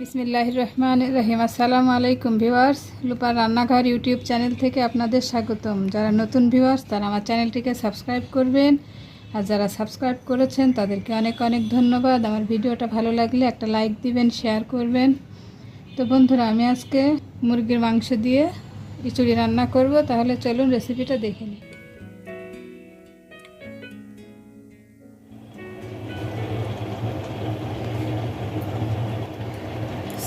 বিসমিল্লাহির রহমানির রহিম। আসসালামু আলাইকুম ভিউয়ার্স, লুপার রান্নাঘর ইউটিউব চ্যানেল থেকে আপনাদের স্বাগতম। যারা নতুন ভিউয়ার্স তারা আমার চ্যানেলটিকে সাবস্ক্রাইব করবেন, আর যারা সাবস্ক্রাইব করেছেন তাদেরকে অনেক অনেক ধন্যবাদ। আমার ভিডিওটা ভালো লাগলে একটা লাইক দিবেন, শেয়ার করবেন। তো বন্ধুরা, আমি আজকে মুরগির মাংস দিয়ে খিচুড়ি রান্না করব। তাহলে চলুন রেসিপিটা দেখে নিই।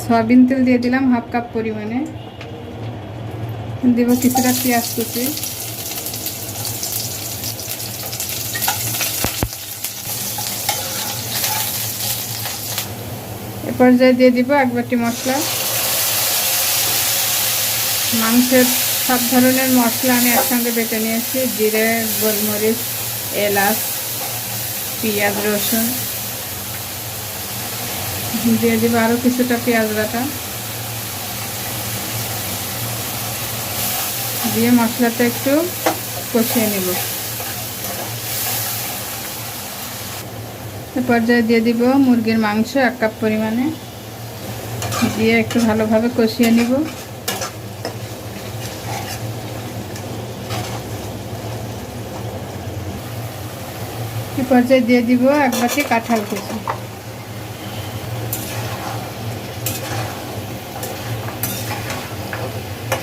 সয়াবিন তেল দিয়ে দিলাম হাফ কাপ পরিমাণে, দেব কিছুটা পেঁয়াজ কুচি, এ পর্যায়ে দিয়ে দিব এক বাটি মশলা। মাংসের সব ধরনের মশলা আমি একসঙ্গে বেটে নিয়েছি, জিরে, গোলমরিচ, এলাচ, পেঁয়াজ, রসুন। দিয়ে দিব আরও কিছুটা পেঁয়াজ বাটা, দিয়ে মশলাটা একটু কষিয়ে নেব। এ পর্যায়ে দিয়ে দিব মুরগির মাংস এক কাপ পরিমাণে, দিয়ে একটু ভালোভাবে কষিয়ে নিব। এ পর্যায়ে দিয়ে দিব এক বাটি কাঁঠাল কুচি।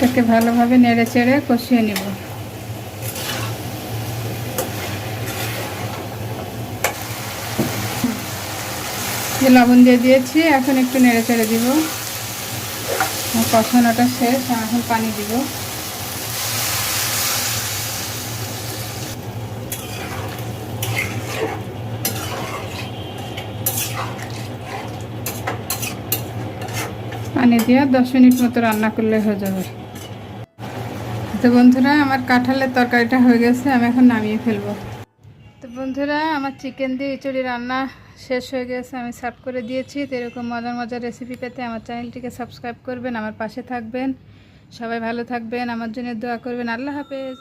এটাকে ভালোভাবে নেড়ে চেড়ে কষিয়ে নেব। লবণ দিয়ে দিয়েছি, এখন একটু নেড়ে চেড়ে দিব। কষানোটা শেষ, এখন পানি দিব। পানি দিয়ে 10 মিনিট মতো রান্না করলে হয়ে যাবে। তো বন্ধুরা, আমার কাঁঠালের তরকারিটা হয়ে গেছে, আমি এখন নামিয়ে ফেলবো। তো বন্ধুরা, আমার চিকেন দিয়ে খিচুড়ি রান্না শেষ হয়ে গেছে, আমি সার্ভ করে দিয়েছি। তো এরকম মজার মজার রেসিপি পেতে আমার চ্যানেলটিকে সাবস্ক্রাইব করবেন, আমার পাশে থাকবেন। সবাই ভালো থাকবেন, আমার জন্য দোয়া করবেন। আল্লাহ হাফেজ।